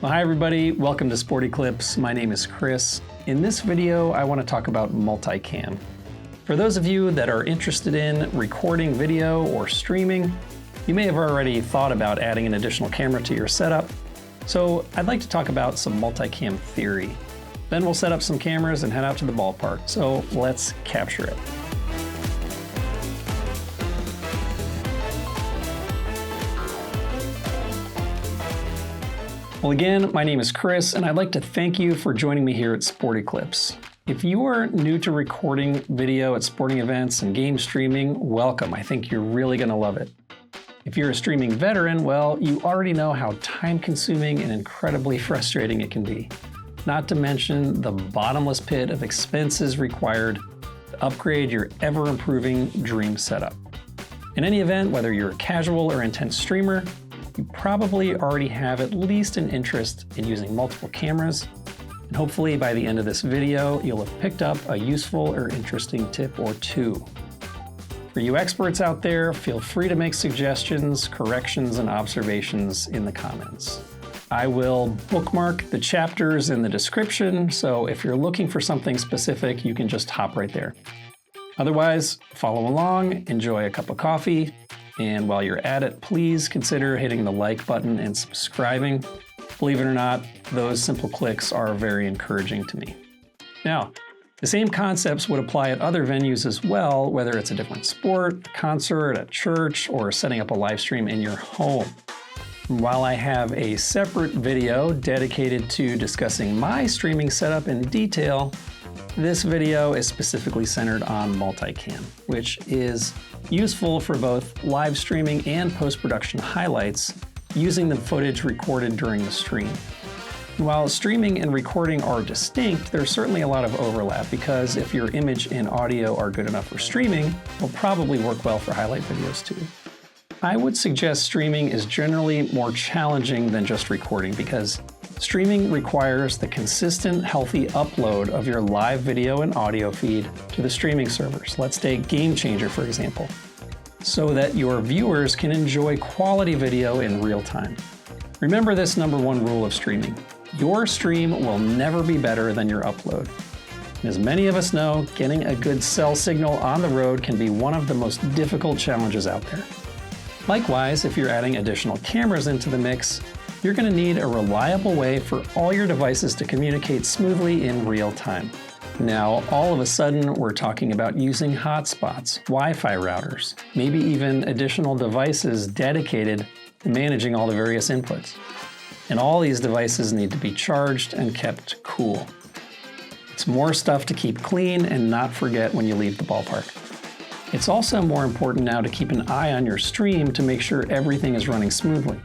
Well, hi everybody, welcome to Sporty-Clips. My name is Chris. In this video, I want to talk about Multicam. For those of you that are interested in recording video or streaming, you may have already thought about adding an additional camera to your setup. So I'd like to talk about some Multicam theory. Then we'll set up some cameras and head out to the ballpark. So let's capture it. Well, again, my name is Chris, and I'd like to thank you for joining me here at Sporty-Clips. If you are new to recording video at sporting events and game streaming, welcome. I think you're really going to love it. If you're a streaming veteran, well, you already know how time-consuming and incredibly frustrating it can be. Not to mention the bottomless pit of expenses required to upgrade your ever-improving dream setup. In any event, whether you're a casual or intense streamer, you probably already have at least an interest in using multiple cameras, and hopefully by the end of this video, you'll have picked up a useful or interesting tip or two. For you experts out there, feel free to make suggestions, corrections, and observations in the comments. I will bookmark the chapters in the description, so if you're looking for something specific, you can just hop right there. Otherwise, follow along, enjoy a cup of coffee, and while you're at it, please consider hitting the like button and subscribing. Believe it or not, those simple clicks are very encouraging to me. Now, the same concepts would apply at other venues as well, whether it's a different sport, concert, a church, or setting up a live stream in your home. And while I have a separate video dedicated to discussing my streaming setup in detail, this video is specifically centered on Multicam, which is useful for both live streaming and post-production highlights using the footage recorded during the stream. While streaming and recording are distinct, there's certainly a lot of overlap because if your image and audio are good enough for streaming, they'll probably work well for highlight videos too. I would suggest streaming is generally more challenging than just recording because streaming requires the consistent, healthy upload of your live video and audio feed to the streaming servers. Let's take Game Changer, for example, so that your viewers can enjoy quality video in real time. Remember this #1 rule of streaming. Your stream will never be better than your upload. As many of us know, getting a good cell signal on the road can be one of the most difficult challenges out there. Likewise, if you're adding additional cameras into the mix, you're going to need a reliable way for all your devices to communicate smoothly in real time. Now, all of a sudden, we're talking about using hotspots, Wi-Fi routers, maybe even additional devices dedicated to managing all the various inputs. And all these devices need to be charged and kept cool. It's more stuff to keep clean and not forget when you leave the ballpark. It's also more important now to keep an eye on your stream to make sure everything is running smoothly.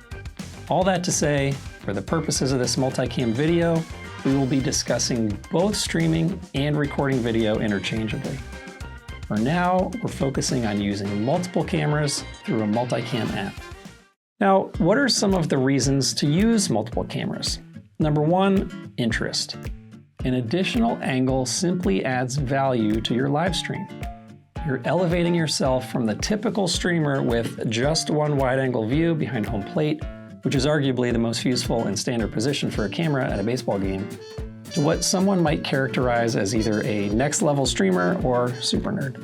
All that to say, for the purposes of this Multicam video, we will be discussing both streaming and recording video interchangeably. For now, we're focusing on using multiple cameras through a Multicam app. Now, what are some of the reasons to use multiple cameras? #1, interest. An additional angle simply adds value to your live stream. You're elevating yourself from the typical streamer with just one wide-angle view behind home plate, which is arguably the most useful and standard position for a camera at a baseball game, to what someone might characterize as either a next-level streamer or super nerd,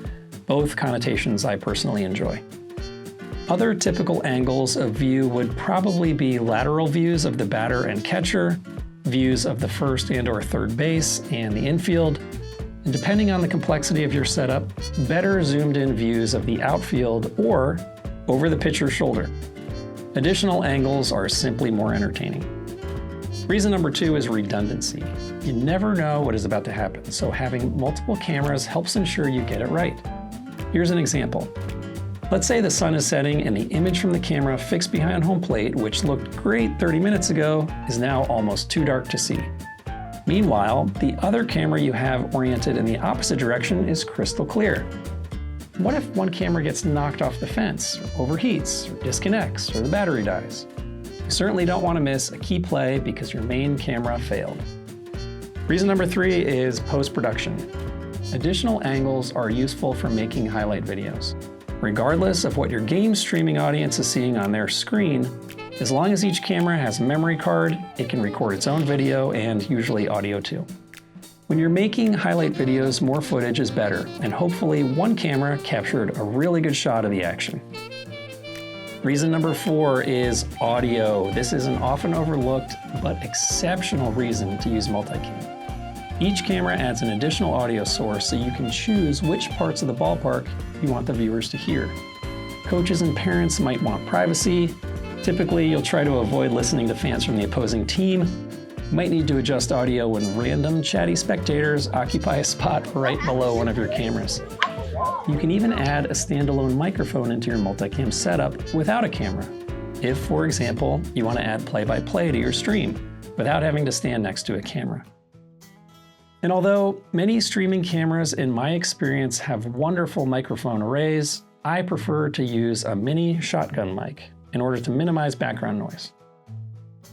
both connotations I personally enjoy. Other typical angles of view would probably be lateral views of the batter and catcher, views of the first and/or third base and the infield, and depending on the complexity of your setup, better zoomed-in views of the outfield or over the pitcher's shoulder. Additional angles are simply more entertaining. Reason #2 is redundancy. You never know what is about to happen, so having multiple cameras helps ensure you get it right. Here's an example. Let's say the sun is setting and the image from the camera fixed behind home plate, which looked great 30 minutes ago, is now almost too dark to see. Meanwhile, the other camera you have oriented in the opposite direction is crystal clear. What if one camera gets knocked off the fence, or overheats, or disconnects, or the battery dies? You certainly don't want to miss a key play because your main camera failed. Reason #3 is post-production. Additional angles are useful for making highlight videos. Regardless of what your game streaming audience is seeing on their screen, As long as each camera has a memory card, it can record its own video and usually audio too. When you're making highlight videos, more footage is better, and hopefully one camera captured a really good shot of the action. Reason number 4 is audio. This is an often overlooked but exceptional reason to use Multicam. Each camera adds an additional audio source so you can choose which parts of the ballpark you want the viewers to hear. Coaches and parents might want privacy. Typically, you'll try to avoid listening to fans from the opposing team. You might need to adjust audio when random chatty spectators occupy a spot right below one of your cameras. You can even add a standalone microphone into your Multicam setup without a camera. If, for example, you want to add play-by-play to your stream without having to stand next to a camera. And although many streaming cameras, in my experience, have wonderful microphone arrays, I prefer to use a mini shotgun mic in order to minimize background noise.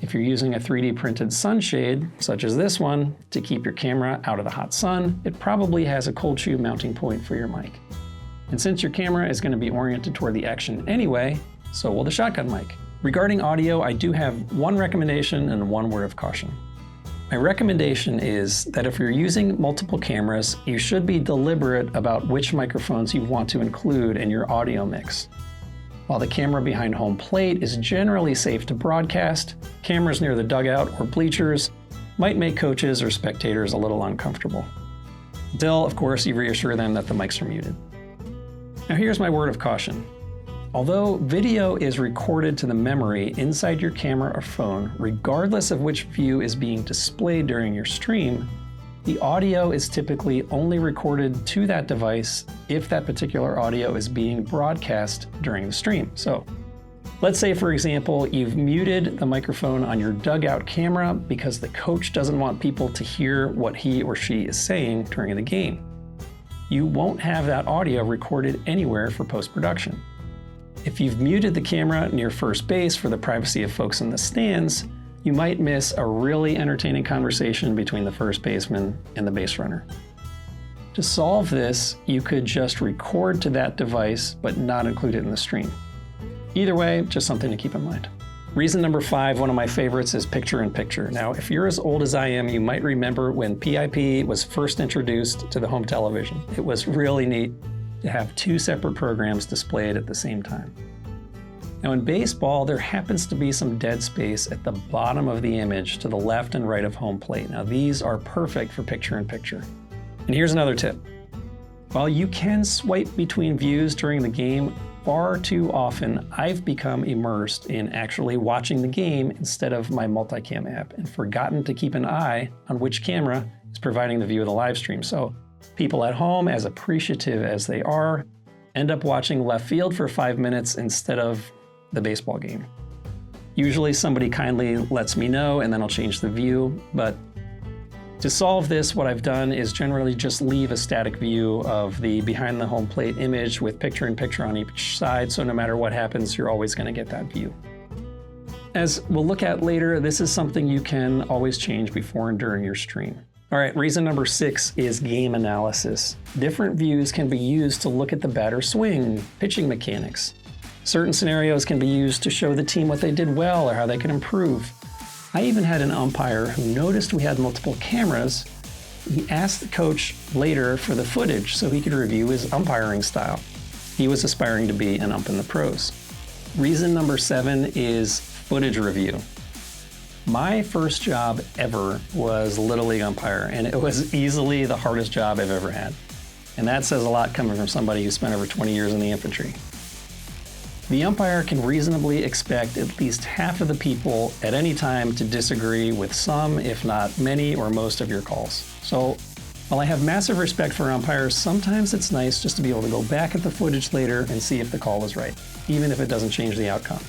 If you're using a 3D printed sunshade, such as this one, to keep your camera out of the hot sun, it probably has a cold shoe mounting point for your mic. And since your camera is going to be oriented toward the action anyway, so will the shotgun mic. Regarding audio, I do have one recommendation and one word of caution. My recommendation is that if you're using multiple cameras, you should be deliberate about which microphones you want to include in your audio mix. While the camera behind home plate is generally safe to broadcast, cameras near the dugout or bleachers might make coaches or spectators a little uncomfortable. Until, of course, you reassure them that the mics are muted. Now here's my word of caution. Although video is recorded to the memory inside your camera or phone, regardless of which view is being displayed during your stream, the audio is typically only recorded to that device if that particular audio is being broadcast during the stream. So let's say, for example, you've muted the microphone on your dugout camera because the coach doesn't want people to hear what he or she is saying during the game. You won't have that audio recorded anywhere for post-production. If you've muted the camera near first base for the privacy of folks in the stands, you might miss a really entertaining conversation between the first baseman and the base runner. To solve this, you could just record to that device but not include it in the stream. Either way, just something to keep in mind. Reason number 5, one of my favorites, is picture-in-picture. Now, if you're as old as I am, you might remember when PIP was first introduced to the home television. It was really neat to have 2 separate programs displayed at the same time. Now in baseball, there happens to be some dead space at the bottom of the image to the left and right of home plate. Now these are perfect for picture-in-picture. And here's another tip. While you can swipe between views during the game, far too often I've become immersed in actually watching the game instead of my Multicam app and forgotten to keep an eye on which camera is providing the view of the live stream. So people at home, as appreciative as they are, end up watching left field for 5 minutes instead of the baseball game. Usually somebody kindly lets me know and then I'll change the view, but to solve this, what I've done is generally just leave a static view of the behind the home plate image with picture-in-picture on each side, so no matter what happens, you're always going to get that view. As we'll look at later, this is something you can always change before and during your stream. All right, reason number 6 is game analysis. Different views can be used to look at the batter's swing, pitching mechanics. Certain scenarios can be used to show the team what they did well or how they can improve. I even had an umpire who noticed we had multiple cameras. He asked the coach later for the footage so he could review his umpiring style. He was aspiring to be an ump in the pros. Reason number 7 is footage review. My first job ever was Little League umpire, and it was easily the hardest job I've ever had. And that says a lot coming from somebody who spent over 20 years in the infantry. The umpire can reasonably expect at least half of the people at any time to disagree with some, if not many or most of your calls. So while I have massive respect for umpires, sometimes it's nice just to be able to go back at the footage later and see if the call was right, even if it doesn't change the outcome.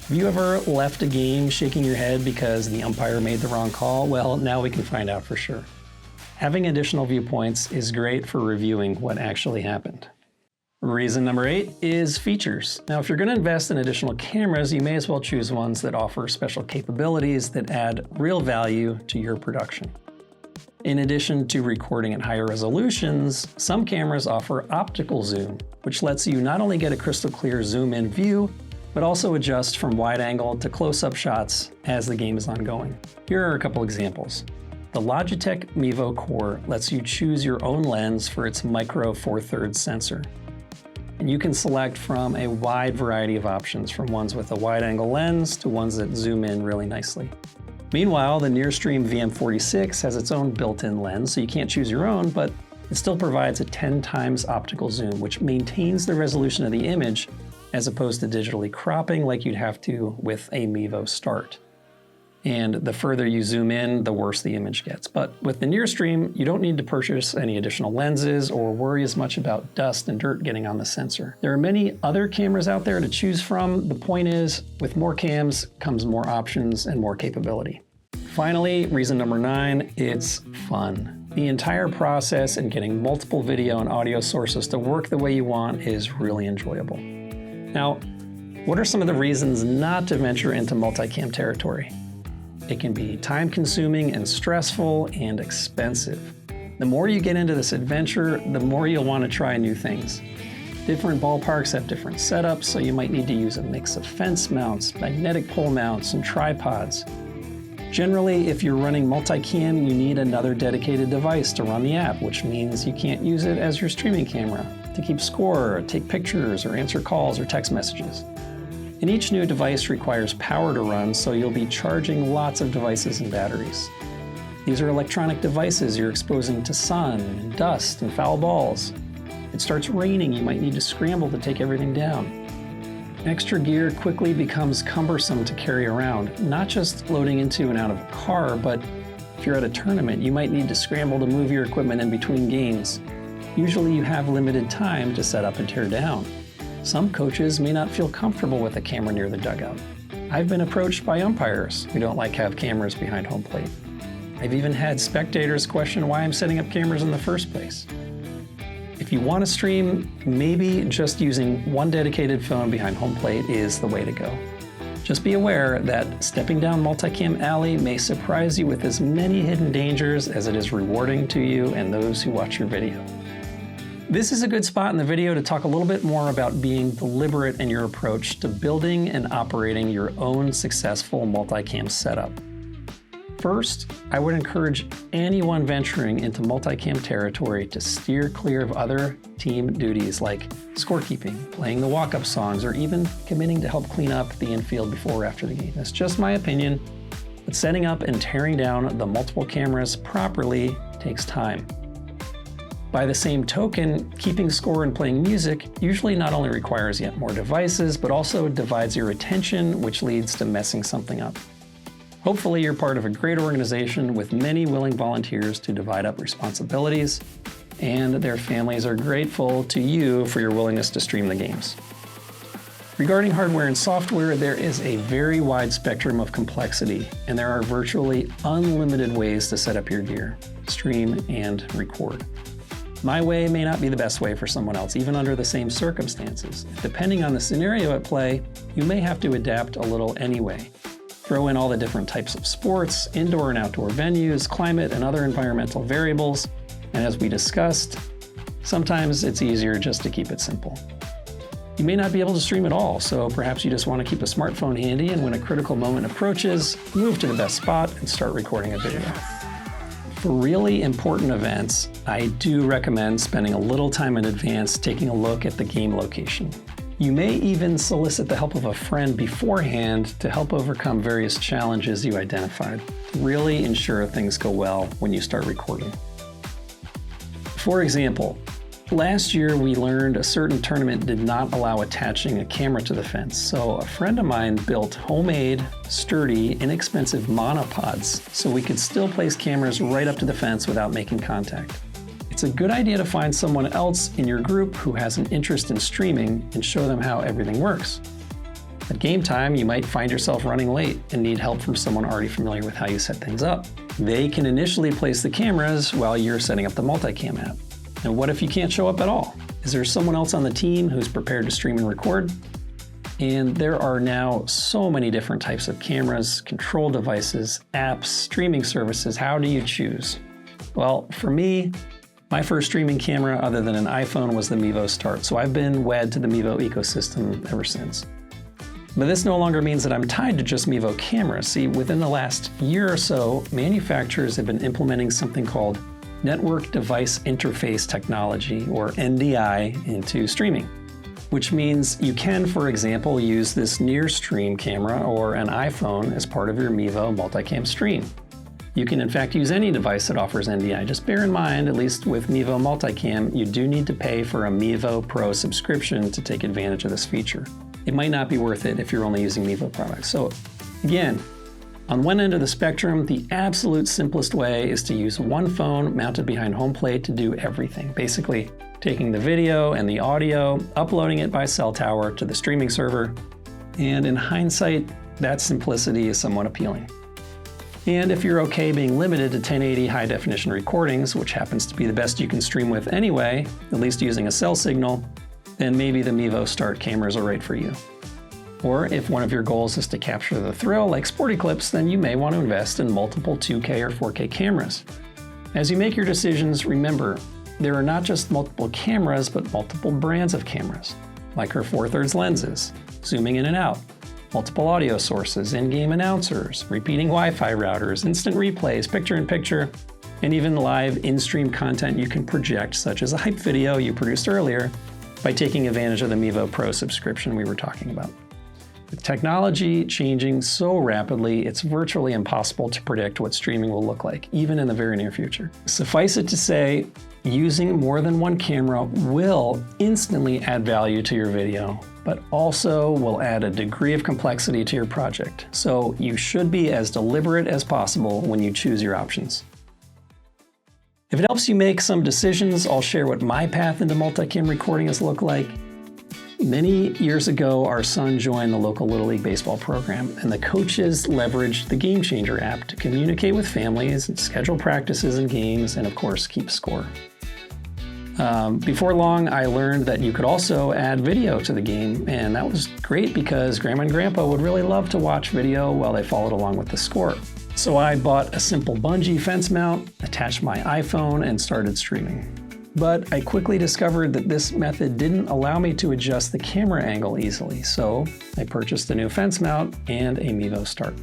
Have you ever left a game shaking your head because the umpire made the wrong call? Well, now we can find out for sure. Having additional viewpoints is great for reviewing what actually happened. Reason number 8 is features. Now, if you're going to invest in additional cameras, you may as well choose ones that offer special capabilities that add real value to your production. In addition to recording at higher resolutions, some cameras offer optical zoom, which lets you not only get a crystal clear zoom-in view, but also adjust from wide angle to close-up shots as the game is ongoing. Here are a couple examples. The Logitech Mevo Core lets you choose your own lens for its micro 4/3 sensor. And you can select from a wide variety of options, from ones with a wide-angle lens to ones that zoom in really nicely. Meanwhile, the Nearstream VM46 has its own built-in lens, so you can't choose your own, but it still provides a 10 times optical zoom, which maintains the resolution of the image as opposed to digitally cropping like you'd have to with a Mevo Start. And the further you zoom in, the worse the image gets. But with the Nearstream, you don't need to purchase any additional lenses or worry as much about dust and dirt getting on the sensor. There are many other cameras out there to choose from. The point is, with more cams comes more options and more capability. Finally, reason number 9, it's fun. The entire process and getting multiple video and audio sources to work the way you want is really enjoyable. Now, what are some of the reasons not to venture into multicam territory? It can be time-consuming and stressful and expensive. The more you get into this adventure, the more you'll want to try new things. Different ballparks have different setups, so you might need to use a mix of fence mounts, magnetic pole mounts, and tripods. Generally, if you're running multicam, you need another dedicated device to run the app, which means you can't use it as your streaming camera to keep score, or take pictures, or answer calls or text messages. And each new device requires power to run, so you'll be charging lots of devices and batteries. These are electronic devices you're exposing to sun and dust and foul balls. It starts raining, you might need to scramble to take everything down. Extra gear quickly becomes cumbersome to carry around, not just loading into and out of a car, but if you're at a tournament, you might need to scramble to move your equipment in between games. Usually you have limited time to set up and tear down. Some coaches may not feel comfortable with a camera near the dugout. I've been approached by umpires who don't like to have cameras behind home plate. I've even had spectators question why I'm setting up cameras in the first place. If you want to stream, maybe just using one dedicated phone behind home plate is the way to go. Just be aware that stepping down Multicam Alley may surprise you with as many hidden dangers as it is rewarding to you and those who watch your video. This is a good spot in the video to talk a little bit more about being deliberate in your approach to building and operating your own successful multicam setup. First, I would encourage anyone venturing into multicam territory to steer clear of other team duties like scorekeeping, playing the walk-up songs, or even committing to help clean up the infield before or after the game. That's just my opinion, but setting up and tearing down the multiple cameras properly takes time. By the same token, keeping score and playing music usually not only requires yet more devices, but also divides your attention, which leads to messing something up. Hopefully you're part of a great organization with many willing volunteers to divide up responsibilities, and their families are grateful to you for your willingness to stream the games. Regarding hardware and software, there is a very wide spectrum of complexity, and there are virtually unlimited ways to set up your gear, stream, and record. My way may not be the best way for someone else, even under the same circumstances. Depending on the scenario at play, you may have to adapt a little anyway. Throw in all the different types of sports, indoor and outdoor venues, climate, and other environmental variables. And as we discussed, sometimes it's easier just to keep it simple. You may not be able to stream at all, so perhaps you just want to keep a smartphone handy, and when a critical moment approaches, move to the best spot and start recording a video. For really important events, I do recommend spending a little time in advance taking a look at the game location. You may even solicit the help of a friend beforehand to help overcome various challenges you identified, to really ensure things go well when you start recording. For example, last year we learned a certain tournament did not allow attaching a camera to the fence, so a friend of mine built homemade, sturdy, inexpensive monopods so we could still place cameras right up to the fence without making contact. It's a good idea to find someone else in your group who has an interest in streaming and show them how everything works. At game time, you might find yourself running late and need help from someone already familiar with how you set things up. They can initially place the cameras while you're setting up the multicam app. And what if you can't show up at all? Is there someone else on the team who's prepared to stream and record? And there are now so many different types of cameras, control devices, apps, streaming services. How do you choose? Well, for me, my first streaming camera other than an iPhone was the Mevo Start, so I've been wed to the Mevo ecosystem ever since. But this no longer means that I'm tied to just Mevo cameras. See, within the last year or so, manufacturers have been implementing something called Network Device Interface Technology, or NDI, into streaming, which means you can, for example, use this near stream camera or an iPhone as part of your Mevo multicam stream. You can in fact use any device that offers NDI. Just bear in mind, at least with Mevo Multicam, you do need to pay for a Mevo Pro subscription to take advantage of this feature. It might not be worth it if you're only using Mevo products. So again, on one end of the spectrum, the absolute simplest way is to use one phone mounted behind home plate to do everything. Basically, taking the video and the audio, uploading it by cell tower to the streaming server, and in hindsight, that simplicity is somewhat appealing. And if you're okay being limited to 1080 high definition recordings, which happens to be the best you can stream with anyway, at least using a cell signal, then maybe the Mevo Start cameras are right for you. Or if one of your goals is to capture the thrill like Sporty-Clips, then you may want to invest in multiple 2K or 4K cameras. As you make your decisions, remember, there are not just multiple cameras, but multiple brands of cameras, micro four thirds lenses, zooming in and out, multiple audio sources, in-game announcers, repeating Wi-Fi routers, instant replays, picture-in-picture, and even live in-stream content you can project, such as a hype video you produced earlier, by taking advantage of the Mevo Pro subscription we were talking about. With technology changing so rapidly, it's virtually impossible to predict what streaming will look like, even in the very near future. Suffice it to say, using more than one camera will instantly add value to your video, but also will add a degree of complexity to your project. So you should be as deliberate as possible when you choose your options. If it helps you make some decisions, I'll share what my path into multicam recording has looked like. Many years ago, our son joined the local Little League baseball program, and the coaches leveraged the Game Changer app to communicate with families, and schedule practices and games, and of course, keep score. Before long, I learned that you could also add video to the game, and that was great because Grandma and Grandpa would really love to watch video while they followed along with the score. So I bought a simple bungee fence mount, attached my iPhone, and started streaming. But I quickly discovered that this method didn't allow me to adjust the camera angle easily, so I purchased a new fence mount and a Mevo Start.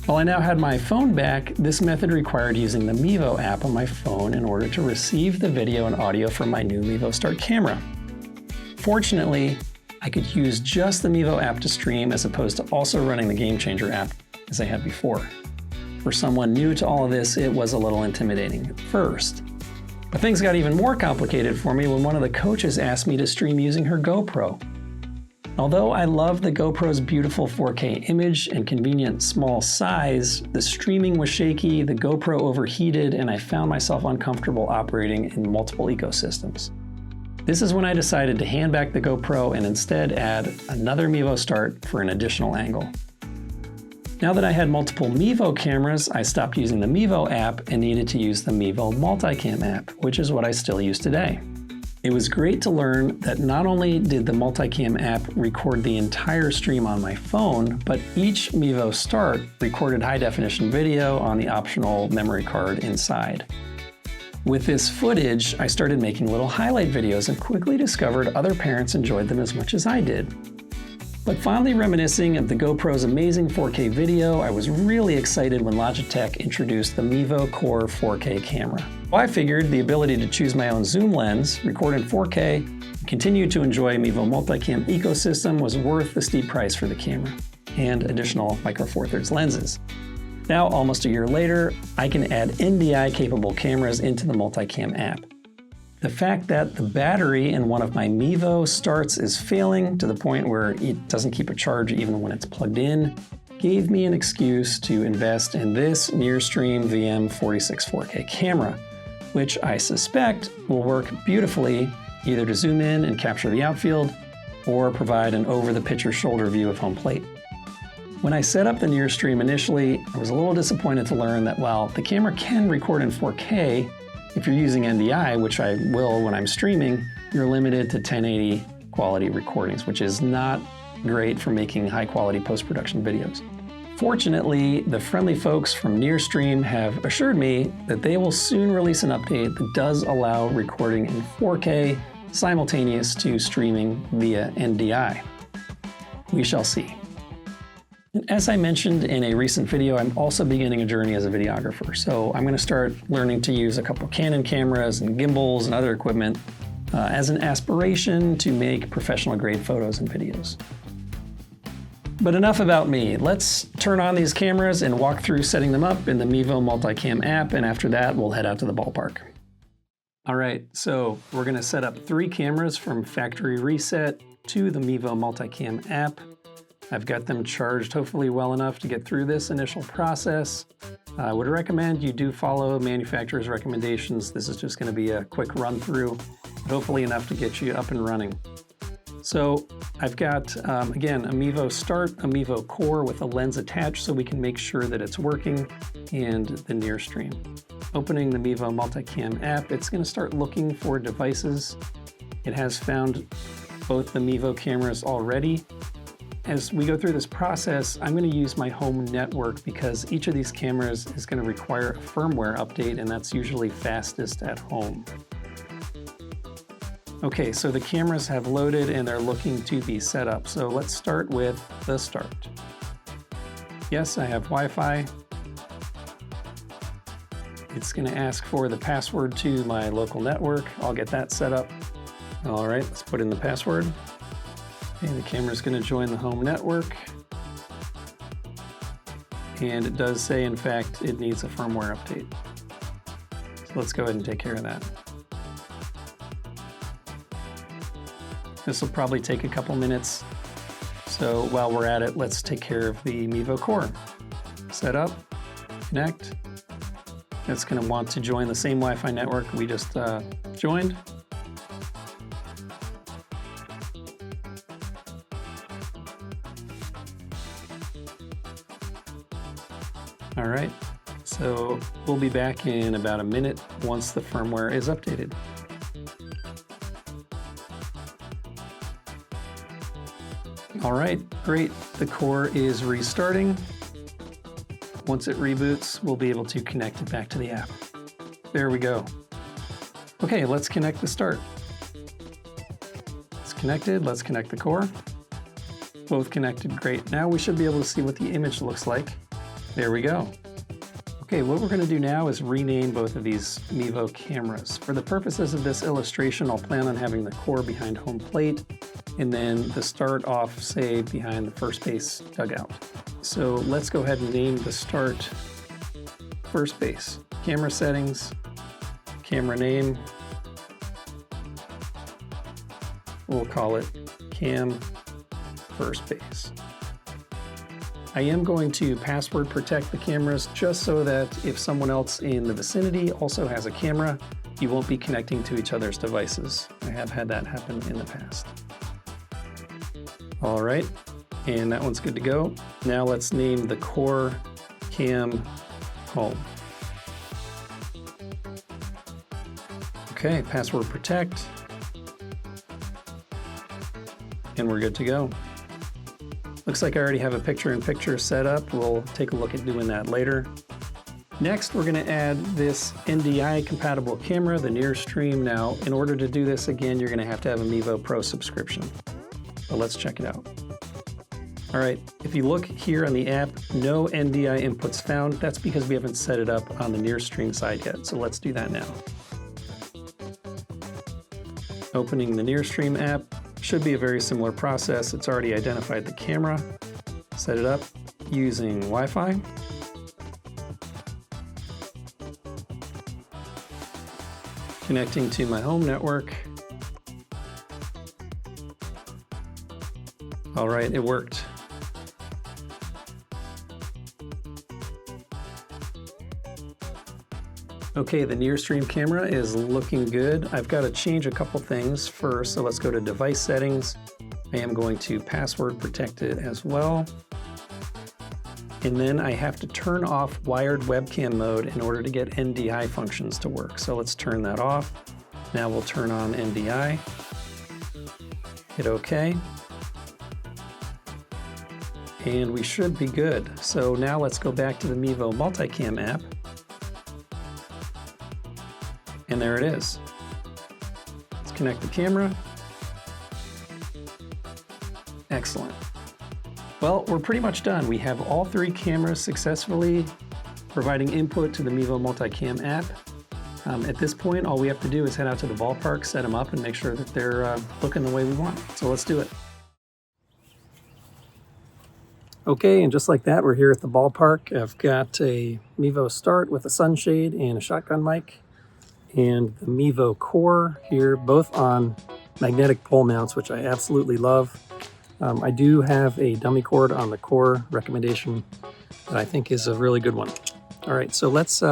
While I now had my phone back, this method required using the Mevo app on my phone in order to receive the video and audio from my new Mevo Start camera. Fortunately, I could use just the Mevo app to stream as opposed to also running the Game Changer app as I had before. For someone new to all of this, it was a little intimidating at first. But things got even more complicated for me when one of the coaches asked me to stream using her GoPro. Although I love the GoPro's beautiful 4K image and convenient small size, the streaming was shaky, the GoPro overheated, and I found myself uncomfortable operating in multiple ecosystems. This is when I decided to hand back the GoPro and instead add another Mevo Start for an additional angle. Now that I had multiple Mevo cameras, I stopped using the Mevo app and needed to use the Mevo Multicam app, which is what I still use today. It was great to learn that not only did the Multicam app record the entire stream on my phone, but each Mevo Start recorded high-definition video on the optional memory card inside. With this footage, I started making little highlight videos and quickly discovered other parents enjoyed them as much as I did. But fondly reminiscing of the GoPro's amazing 4K video, I was really excited when Logitech introduced the Mevo Core 4K camera. Well, I figured the ability to choose my own zoom lens, record in 4K, and continue to enjoy Mevo Multicam ecosystem was worth the steep price for the camera and additional micro four thirds lenses. Now, almost a year later, I can add NDI-capable cameras into the Multicam app. The fact that the battery in one of my Mevo Starts is failing to the point where it doesn't keep a charge even when it's plugged in gave me an excuse to invest in this Nearstream VM46 4K camera, which I suspect will work beautifully either to zoom in and capture the outfield or provide an over-the-pitcher shoulder view of home plate. When I set up the Nearstream initially, I was a little disappointed to learn that while the camera can record in 4K, if you're using NDI, which I will when I'm streaming, you're limited to 1080 quality recordings, which is not great for making high quality post-production videos. Fortunately, the friendly folks from Nearstream have assured me that they will soon release an update that does allow recording in 4K simultaneous to streaming via NDI. We shall see. As I mentioned in a recent video, I'm also beginning a journey as a videographer. So I'm going to start learning to use a couple Canon cameras and gimbals and other equipment as an aspiration to make professional grade photos and videos. But enough about me. Let's turn on these cameras and walk through setting them up in the Mevo Multicam app, and after that we'll head out to the ballpark. All right, so we're going to set up 3 cameras from factory reset to the Mevo Multicam app. I've got them charged hopefully well enough to get through this initial process. I would recommend you do follow manufacturer's recommendations. This is just going to be a quick run through, but hopefully enough to get you up and running. So I've got, again, a Mevo Start, a Mevo Core with a lens attached so we can make sure that it's working, and the near stream. Opening the Mevo Multicam app, it's going to start looking for devices. It has found both the Mevo cameras already. As we go through this process, I'm going to use my home network because each of these cameras is going to require a firmware update, and that's usually fastest at home. Okay, so the cameras have loaded and they're looking to be set up. So let's start with the start. Yes, I have Wi-Fi. It's going to ask for the password to my local network. I'll get that set up. All right, let's put in the password. And the camera's going to join the home network. And it does say, in fact, it needs a firmware update. So let's go ahead and take care of that. This will probably take a couple minutes. So while we're at it, let's take care of the Mevo Core. Set up, connect. It's going to want to join the same Wi-Fi network we just joined. All right, so we'll be back in about a minute once the firmware is updated. All right, great. The core is restarting. Once it reboots, we'll be able to connect it back to the app. There we go. Okay, let's connect the start. It's connected. Let's connect the core. Both connected, great. Now we should be able to see what the image looks like. There we go. Okay, what we're going to do now is rename both of these Mevo cameras. For the purposes of this illustration, I'll plan on having the core behind home plate and then the start off, say, behind the first base dugout. So let's go ahead and name the start first base. Camera settings, camera name. We'll call it cam first base. I am going to password protect the cameras just so that if someone else in the vicinity also has a camera, you won't be connecting to each other's devices. I have had that happen in the past. All right, and that one's good to go. Now let's name the core cam home. Okay, password protect. And we're good to go. Looks like I already have a picture-in-picture set up. We'll take a look at doing that later. Next, we're going to add this NDI-compatible camera, the near stream. Now, in order to do this, again, you're going to have a Mevo Pro subscription. So let's check it out. All right, if you look here on the app, no NDI inputs found. That's because we haven't set it up on the near stream side yet. So let's do that now. Opening the near stream app. Should be a very similar process. It's already identified the camera, set it up using Wi-Fi. Connecting to my home network. All right, it worked. Okay, the near stream camera is looking good. I've got to change a couple things first, so let's go to device settings. I am going to password protect it as well. And then I have to turn off wired webcam mode in order to get NDI functions to work. So let's turn that off. Now we'll turn on NDI. Hit OK. And we should be good. So now let's go back to the Mevo Multicam app. And there it is. Let's connect the camera. Excellent. Well, we're pretty much done. We have all 3 cameras successfully providing input to the Mevo Multicam app. At this point, all we have to do is head out to the ballpark, set them up, and make sure that they're looking the way we want. So let's do it. Okay, and just like that, we're here at the ballpark. I've got a Mevo Start with a sunshade and a shotgun mic, and the Mevo Core here, both on magnetic pole mounts, which I absolutely love. I do have a dummy cord on the Core recommendation that I think is a really good one. All right, so let's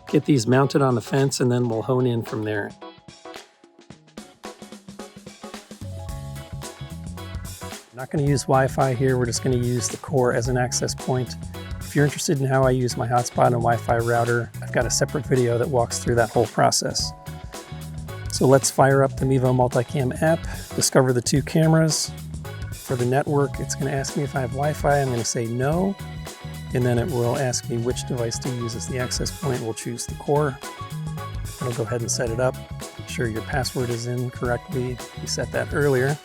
get these mounted on the fence, and then we'll hone in from there. I'm not going to use Wi-Fi here. We're just going to use the Core as an access point. If you're interested in how I use my hotspot and Wi-Fi router, I've got a separate video that walks through that whole process. So let's fire up the Mevo Multicam app, discover the 2 cameras. For the network, it's going to ask me if I have Wi-Fi. I'm going to say no, and then it will ask me which device to use as the access point. We'll choose the Core. I'll go ahead and set it up. Make sure your password is in correctly. We set that earlier.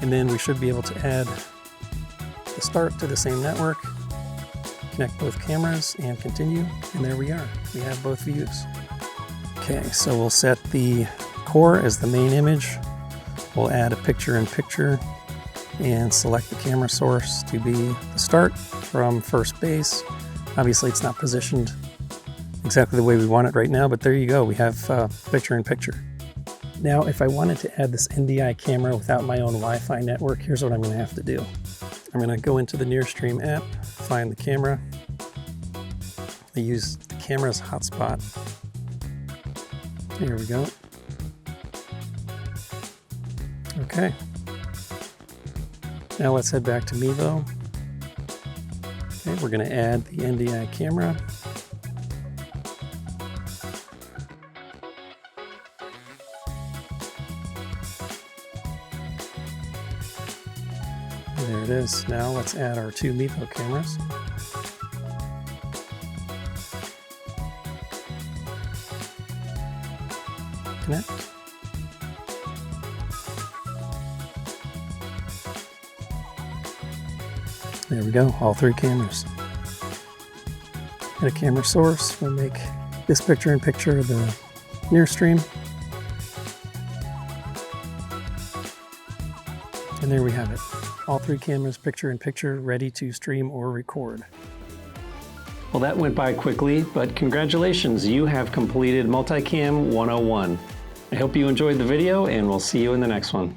And then we should be able to add the Start to the same network, connect both cameras, and continue. And there we are. We have both views. Okay, so we'll set the Core as the main image. We'll add a picture-in-picture and select the camera source to be the Start from first base. Obviously, it's not positioned exactly the way we want it right now, but there you go. We have picture-in-picture. Now, if I wanted to add this NDI camera without my own Wi-Fi network, here's what I'm going to have to do. I'm going to go into the Nearstream app, find the camera. I use the camera's hotspot. Here we go. Okay. Now let's head back to Mevo. Okay, we're going to add the NDI camera. There it is. Now let's add our 2 Mevo cameras. Connect. There we go, all 3 cameras. And a camera source. We'll make this picture-in-picture the Nearstream. And there we have it. All 3 cameras picture-in-picture, ready to stream or record. Well, that went by quickly, but congratulations, you have completed Multicam 101. I hope you enjoyed the video, and we'll see you in the next one.